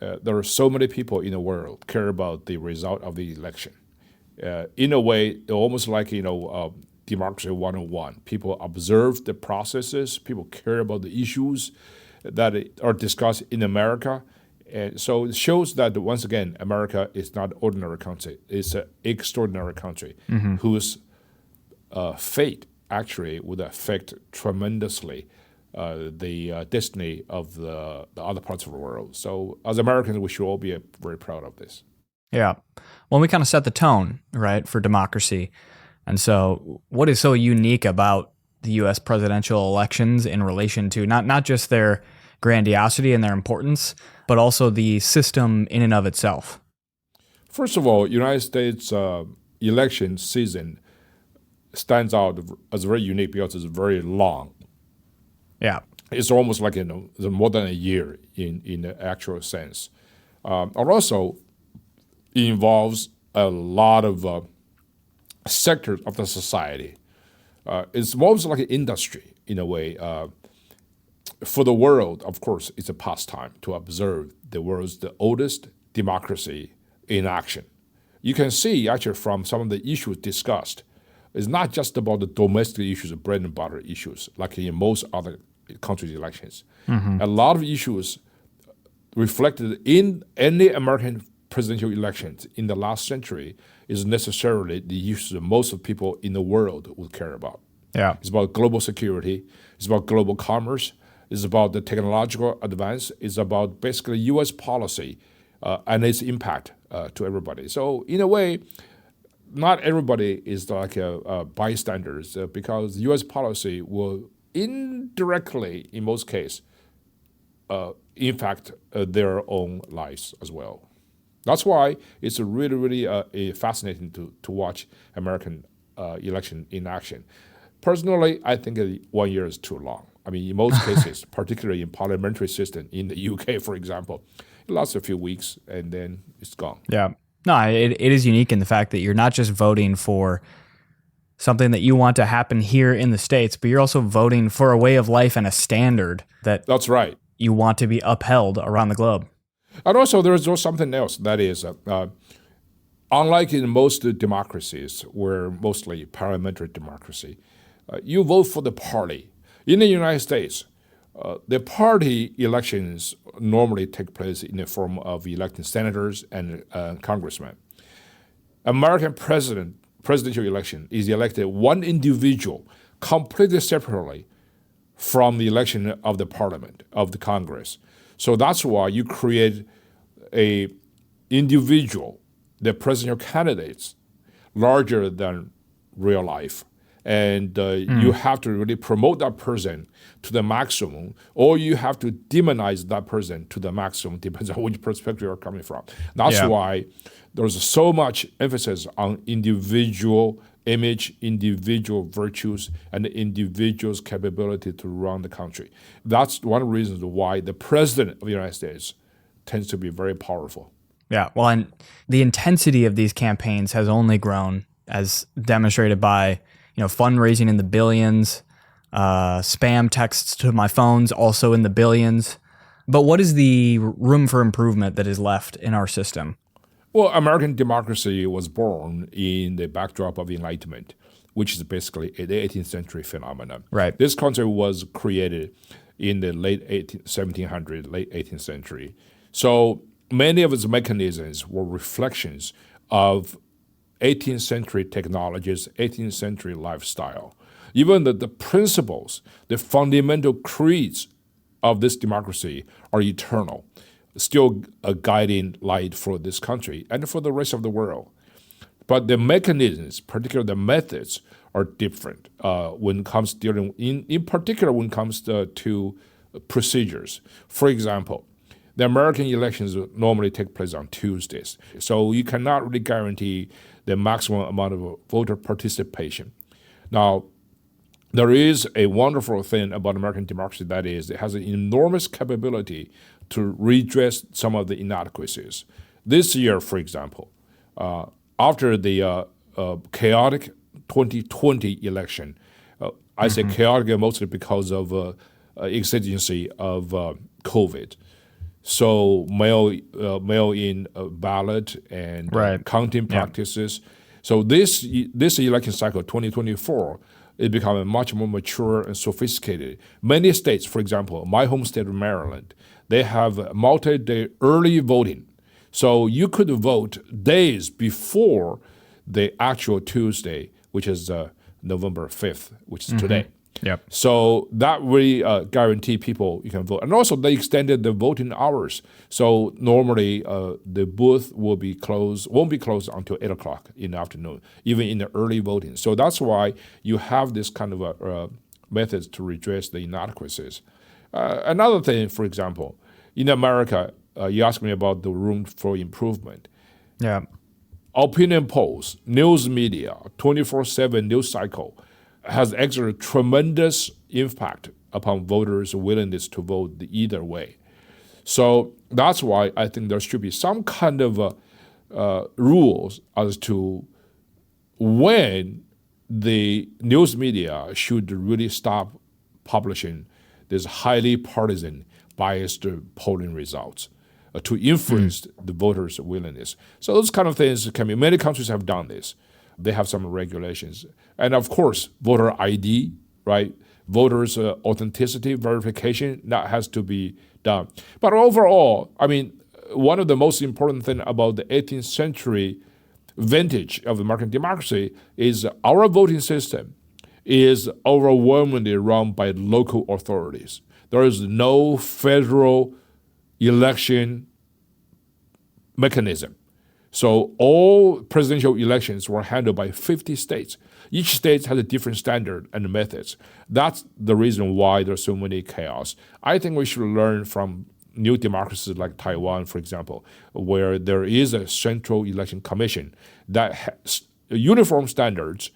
there are so many people in the world care about the result of the election. In a way, almost like, democracy 101. People observe the processes. People care about the issues that are discussed in America. And so it shows that, once again, America is not an ordinary country. It's an extraordinary country whose fate actually would affect tremendously the destiny of the other parts of the world. So as Americans, we should all be very proud of this. Yeah. Well, we kind of set the tone, right, for democracy. And so what is so unique about the U.S. presidential elections in relation to not just their grandiosity and their importance, but also the system in and of itself? First of all, United States election season stands out as very unique because it's very long. Yeah. It's almost like more than a year in the actual sense. And also, it involves a lot of sectors of the society. It's almost like an industry in a way. For the world, of course, it's a pastime to observe the world's the oldest democracy in action. You can see actually from some of the issues discussed, it's not just about the domestic issues, bread and butter issues, like in most other countries' elections. A lot of issues reflected in any American presidential elections in the last century is necessarily the issues that most of the people in the world would care about. Yeah. It's about global security. It's about global commerce. It's about the technological advance. It's about basically U.S. policy and its impact to everybody. So in a way, not everybody is like bystanders because U.S. policy will indirectly, in most cases, impact their own lives as well. That's why it's really, really fascinating to watch American election in action. Personally, I think 1 year is too long. I mean, in most cases, particularly in parliamentary system in the UK, for example, it lasts a few weeks and then it's gone. Yeah. No, it is unique in the fact that you're not just voting for something that you want to happen here in the States, but you're also voting for a way of life and a standard That's right. You want to be upheld around the globe. And also, there's also something else that is, unlike in most democracies, where mostly parliamentary democracy, you vote for the party. In the United States, the party elections normally take place in the form of electing senators and congressmen. American presidential election is elected one individual completely separately from the election of the parliament, of the Congress. So that's why you create a individual, the presidential candidates, larger than real life. And you have to really promote that person to the maximum, or you have to demonize that person to the maximum, depends on which perspective you're coming from. That's why there's so much emphasis on individual image, individual virtues, and the individual's capability to run the country. That's one of the reasons why the president of the United States tends to be very powerful. Yeah, well, and the intensity of these campaigns has only grown, as demonstrated by fundraising in the billions, spam texts to my phones also in the billions. But what is the room for improvement that is left in our system? Well, American democracy was born in the backdrop of Enlightenment, which is basically the 18th century phenomenon. Right. This country was created in the late 1700s, late 18th century. So many of its mechanisms were reflections of 18th century technologies, 18th century lifestyle. Even the principles, the fundamental creeds of this democracy are eternal, still a guiding light for this country and for the rest of the world. But the mechanisms, particularly the methods, are different when it comes in particular when it comes to procedures. For example, the American elections normally take place on Tuesdays, so you cannot really guarantee the maximum amount of voter participation. Now, there is a wonderful thing about American democracy, that is, it has an enormous capability to redress some of the inadequacies. This year, for example, after the chaotic 2020 election, I say chaotic mostly because of exigency of COVID. So mail-in ballot and counting practices. So this election cycle, 2024, is becoming much more mature and sophisticated. Many states, for example, my home state of Maryland, they have multi-day early voting. So you could vote days before the actual Tuesday, which is November 5th, which is today. Yep. So that really guarantee people you can vote. And also they extended the voting hours. So normally the booth won't be closed until 8 o'clock in the afternoon, even in the early voting. So that's why you have this kind of methods to redress the inadequacies. Another thing, for example, in America, you asked me about the room for improvement. Yeah. Opinion polls, news media, 24/7 news cycle has exerted tremendous impact upon voters' willingness to vote either way. So that's why I think there should be some kind of rules as to when the news media should really stop publishing these highly partisan, biased polling results to influence the voters' willingness. So those kind of things can be, many countries have done this. They have some regulations. And of course, voter ID, right? Voters' authenticity verification, that has to be done. But overall, I mean, one of the most important things about the 18th century vintage of American democracy is our voting system is overwhelmingly run by local authorities. There is no federal election mechanism. So all presidential elections were handled by 50 states. Each state has a different standard and methods. That's the reason why there's so many chaos. I think we should learn from new democracies like Taiwan, for example, where there is a central election commission that has uniform standards.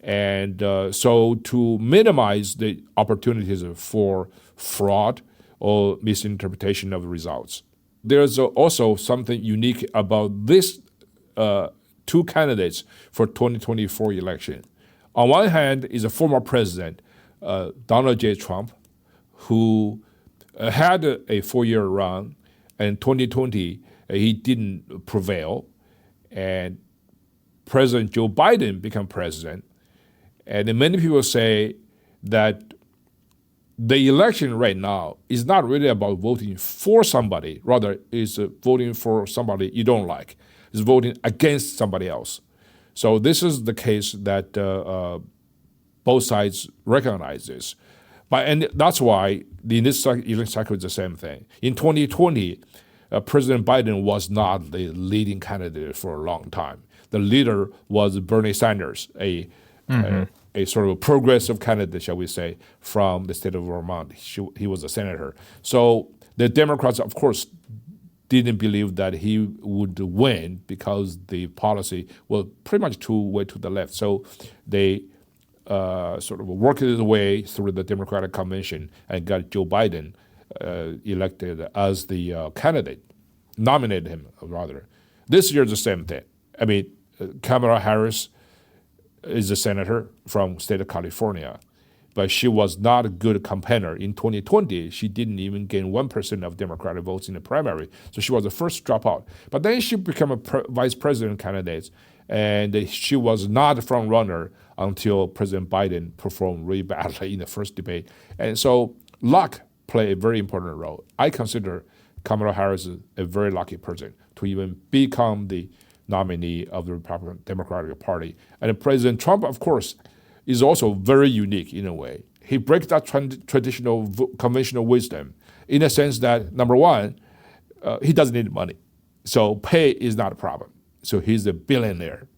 And so to minimize the opportunities for fraud or misinterpretation of the results. There's also something unique about these two candidates for 2024 election. On one hand is a former president, Donald J. Trump, who had a 4-year run, and in 2020 he didn't prevail, and President Joe Biden became president. And many people say that the election right now is not really about voting for somebody, rather is voting for somebody you don't like. It's voting against somebody else. So this is the case that both sides recognize this. And that's why in this election cycle is the same thing. In 2020, President Biden was not the leading candidate for a long time. The leader was Bernie Sanders, a sort of a progressive candidate, shall we say, from the state of Vermont. He was a senator. So the Democrats, of course, didn't believe that he would win because the policy was pretty much too way to the left. So they sort of worked his way through the Democratic convention and got Joe Biden elected as the candidate, nominated him rather. This year is the same thing. I mean, Kamala Harris is a senator from state of California, but she was not a good campaigner. In 2020, she didn't even gain 1% of Democratic votes in the primary, so she was the first dropout. But then she became a vice president candidate, and she was not a front runner until President Biden performed really badly in the first debate. And so luck played a very important role. I consider Kamala Harris a very lucky person to even become the nominee of the Republican Democratic Party. And President Trump, of course, is also very unique in a way. He breaks that traditional conventional wisdom in the sense that, number one, he doesn't need money. So pay is not a problem. So he's a billionaire.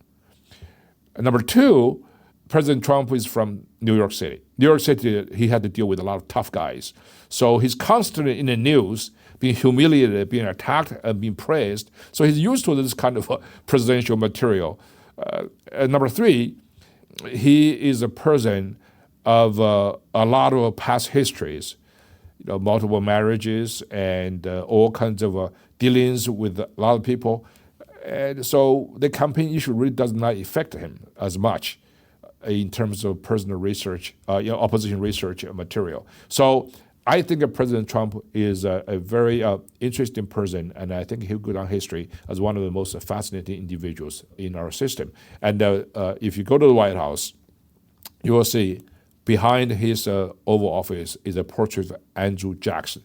And number two, President Trump is from New York City. New York City, he had to deal with a lot of tough guys. So he's constantly in the news, being humiliated, being attacked, and being praised. So he's used to this kind of presidential material. And number three, he is a person of a lot of past histories, multiple marriages and all kinds of dealings with a lot of people. And so the campaign issue really does not affect him as much in terms of personal research, opposition research material. So I think President Trump is a very interesting person, and I think he'll go down history as one of the most fascinating individuals in our system. And if you go to the White House, you will see behind his Oval Office is a portrait of Andrew Jackson,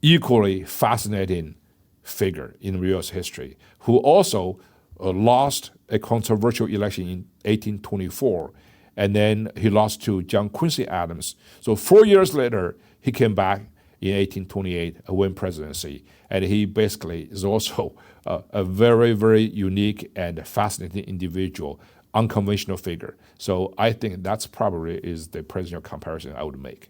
equally fascinating figure in U.S. history, who also lost a controversial election in 1824, and then he lost to John Quincy Adams. So 4 years later, he came back in 1828 and won presidency, and he basically is also a very, very unique and fascinating individual, unconventional figure. So I think that's probably is the presidential comparison I would make.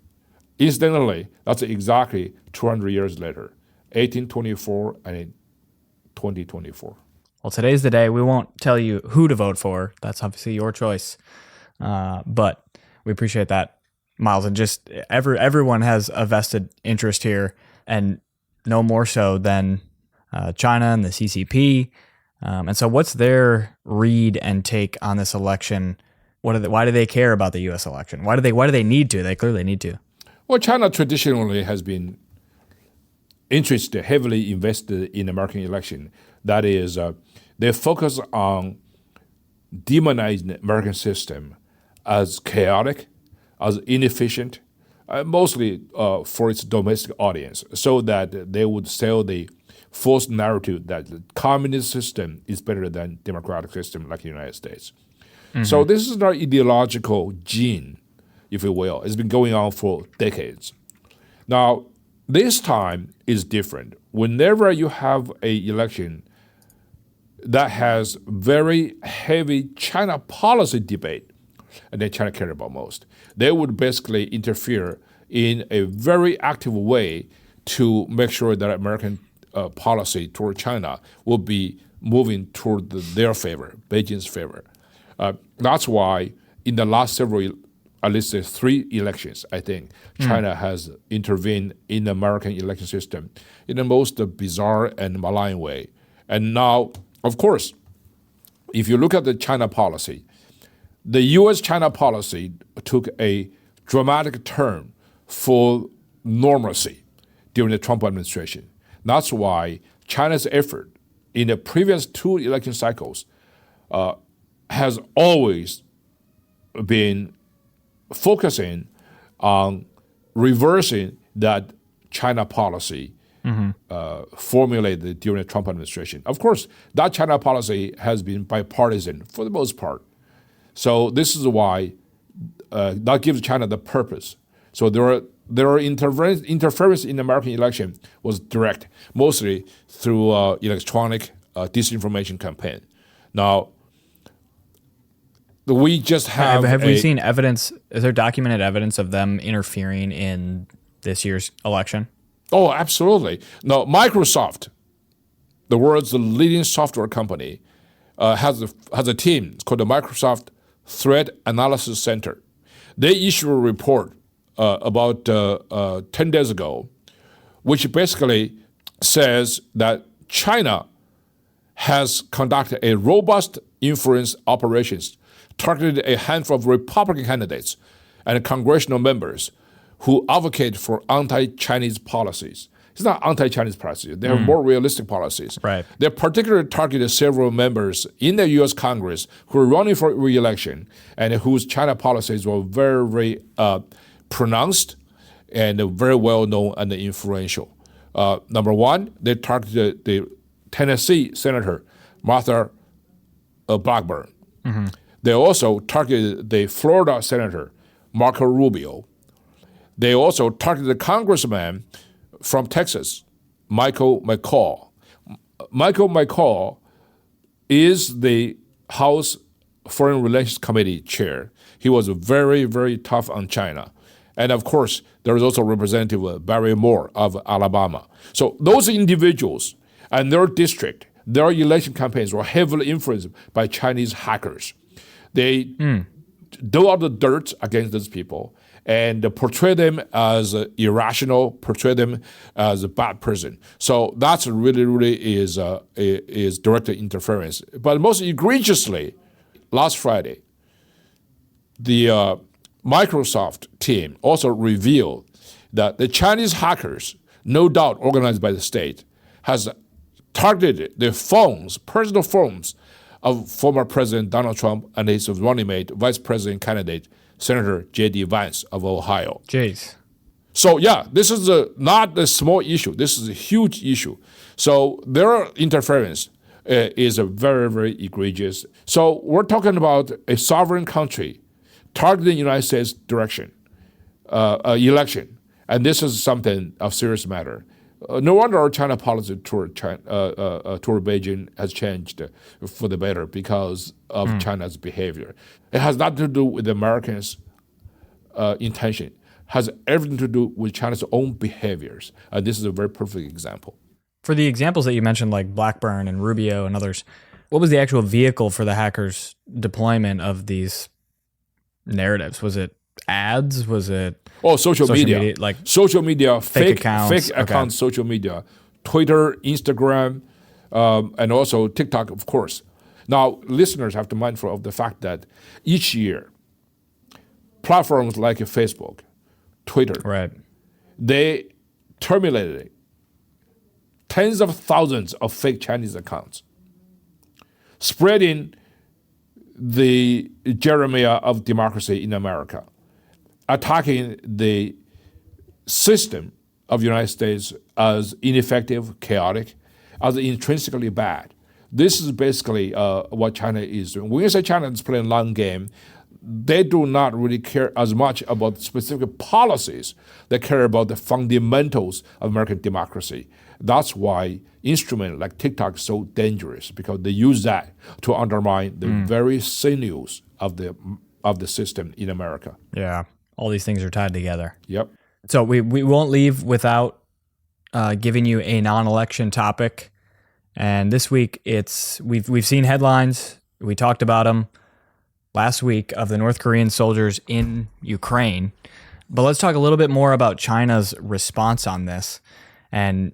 Incidentally, that's exactly 200 years later, 1824 and 2024. Well, today's the day. We won't tell you who to vote for. That's obviously your choice. But we appreciate that, Miles. And just everyone has a vested interest here, and no more so than China and the CCP. And so what's their read and take on this election? Why do they care about the U.S. election? Why do they need to? They clearly need to. Well, China traditionally has been interested, heavily invested in American election. That is, they focus on demonizing the American system as chaotic, as inefficient, mostly for its domestic audience, so that they would sell the false narrative that the communist system is better than democratic system like the United States. Mm-hmm. So this is an ideological gene, if you will. It's been going on for decades. Now, this time is different. Whenever you have an election that has very heavy China policy debate, and then China cares about most, they would basically interfere in a very active way to make sure that American policy toward China will be moving toward their favor, Beijing's favor. That's why in the last several, at least 3 elections, I think, China has intervened in the American election system in the most bizarre and malign way. And now, of course, if you look at the China policy, the U.S.-China policy took a dramatic turn for normalcy during the Trump administration. That's why China's effort in the previous 2 election cycles has always been focusing on reversing that China policy formulated during the Trump administration. Of course, that China policy has been bipartisan for the most part. So this is why that gives China the purpose. So there are interference in the American election was direct, mostly through electronic disinformation campaign. Now, we just have we seen evidence? Is there documented evidence of them interfering in this year's election? Oh, absolutely. Now, Microsoft, the world's leading software company, has a team. It's called the Microsoft Threat Analysis Center. They issued a report about 10 days ago, which basically says that China has conducted a robust influence operations targeted a handful of Republican candidates and congressional members who advocate for anti-Chinese policies. It's not anti-Chinese policies. They have more realistic policies. Right. They particularly targeted several members in the U.S. Congress who are running for re-election and whose China policies were very, very pronounced and very well-known and influential. Number one, they targeted the Tennessee Senator Martha Blackburn. Mm-hmm. They also targeted the Florida Senator Marco Rubio. They also targeted the congressman from Texas, Michael McCaul. Michael McCaul is the House Foreign Relations Committee chair. He was very, very tough on China. And of course, there is also Representative Barry Moore of Alabama. So those individuals and their district, their election campaigns were heavily influenced by Chinese hackers. They do all the dirt against these people and portray them as irrational, portray them as a bad person. So that's really is direct interference. But most egregiously, last Friday, the Microsoft team also revealed that the Chinese hackers, no doubt organized by the state, has targeted the phones, personal phones of former President Donald Trump and his running mate, Vice President candidate, Senator J.D. Vance of Ohio. Jeez. So yeah, this is not a small issue. This is a huge issue. So their interference is a very, very egregious. So we're talking about a sovereign country targeting the United States election. And this is something of serious matter. No wonder our China policy toward Beijing has changed for the better because of China's behavior. It has nothing to do with the Americans' intention. It has everything to do with China's own behaviors. And this is a very perfect example. For the examples that you mentioned, like Blackburn and Rubio and others, what was the actual vehicle for the hackers' deployment of these narratives? Was it ads? Was it social media, like social media, fake accounts, okay. Social media, Twitter, Instagram, and also TikTok, of course. Now, listeners have to be mindful of the fact that each year, platforms like Facebook, Twitter, right, they terminated tens of thousands of fake Chinese accounts, spreading the Jeremiah of democracy in America, attacking the system of the United States as ineffective, chaotic, as intrinsically bad. This is basically what China is doing. When you say China is playing long game, they do not really care as much about specific policies. They care about the fundamentals of American democracy. That's why instruments like TikTok is so dangerous, because they use that to undermine the very sinews of the system in America. Yeah, all these things are tied together. Yep. So we won't leave without giving you a non-election topic. And this week we've seen headlines. We talked about them last week of the North Korean soldiers in Ukraine. But let's talk a little bit more about China's response on this. And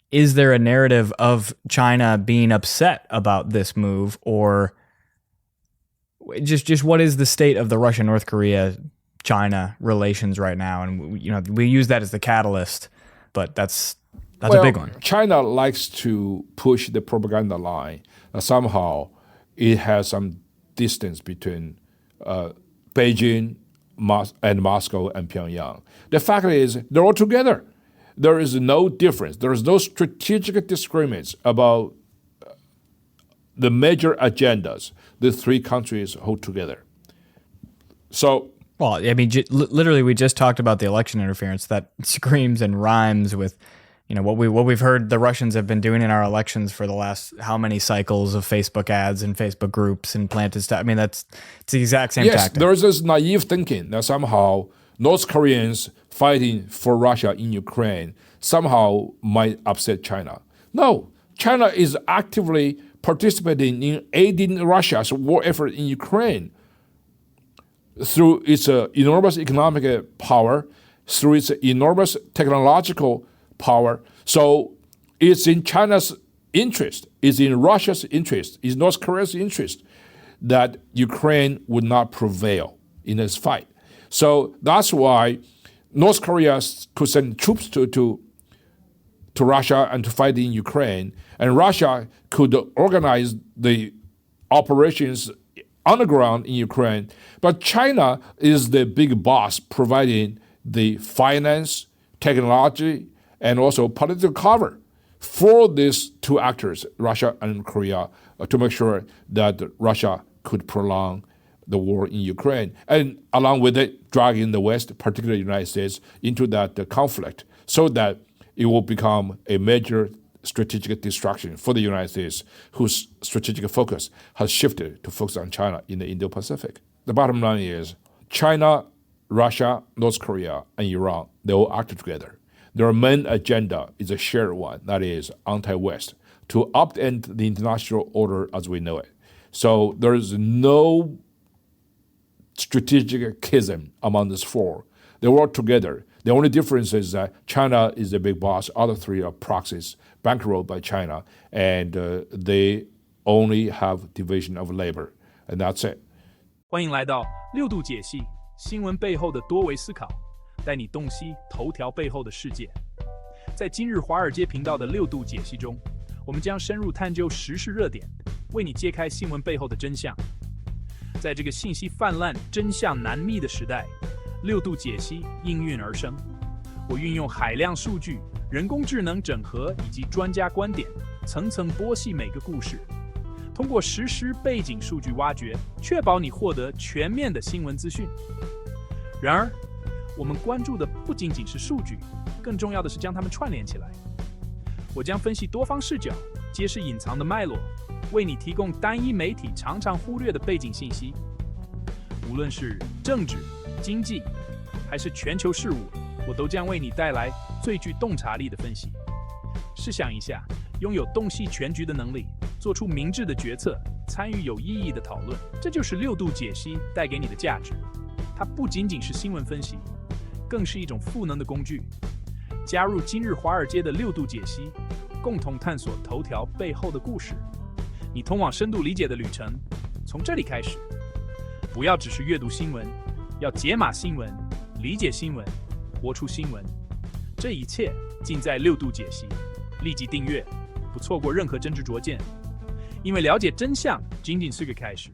is there a narrative of China being upset about this move, or just what is the state of the Russia-North Korea-China relations right now? And we use that as the catalyst, but that's a big one. China likes to push the propaganda line. Somehow it has some distance between Beijing and Moscow and Pyongyang. The fact is, they're all together. There is no difference. There is no strategic disagreements about the major agendas the three countries hold together. So, well, I mean, literally, we just talked about the election interference that screams and rhymes with, what we've heard the Russians have been doing in our elections for the last how many cycles of Facebook ads and Facebook groups and planted stuff. I mean, it's the exact same tactic. Yes, there's this naive thinking that somehow North Koreans fighting for Russia in Ukraine somehow might upset China. No, China is actively participating in aiding Russia's war effort in Ukraine through its enormous economic power, through its enormous technological power. So it's in China's interest, it's in Russia's interest, it's North Korea's interest that Ukraine would not prevail in this fight. So that's why North Korea could send troops to Russia and to fight in Ukraine, and Russia could organize the operations on the ground in Ukraine. But China is the big boss providing the finance, technology, and also political cover for these two actors, Russia and Korea, to make sure that Russia could prolong the war in Ukraine, and along with it, dragging the West, particularly the United States, into that conflict, so that it will become a major strategic distraction for the United States, whose strategic focus has shifted to focus on China in the Indo-Pacific. The bottom line is China, Russia, North Korea, and Iran, they all act together. Their main agenda is a shared one, that is anti-West, to upend the international order as we know it. So there is no strategic schism among these four. They work together. The only difference is that China is the big boss. Other three are proxies bankrolled by China, and they only have division of labor, and that's it. 欢迎来到六度解析新闻背后的多维思考。带你洞悉头条背后的世界。在今日华尔街频道的6度解析中，我们将深入探究时事热点，为你揭开新闻背后的真相。在这个信息泛滥、真相难觅的时代，6度解析应运而生。我运用海量数据、人工智能整合以及专家观点，层层剥析每个故事，通过实时背景数据挖掘，确保你获得全面的新闻资讯。然而，我们关注的不仅仅是数据，更重要的是将它们串联起来。我将分析多方视角，揭示隐藏的脉络，为你提供单一媒体常常忽略的背景信息。无论是政治、经济，还是全球事务，我都将为你带来最具洞察力的分析。试想一下，拥有洞悉全局的能力，做出明智的决策，参与有意义的讨论，这就是6度解析带给你的价值。它不仅仅是新闻分析，更是一种赋能的工具。加入今日华尔街的6度解析，共同探索头条背后的故事。你通往深度理解的旅程从这里开始。不要只是阅读新闻，要解码新闻，理解新闻，活出新闻。这一切尽在6度解析。立即订阅，不错过任何真知灼见。因为了解真相仅仅是个开始。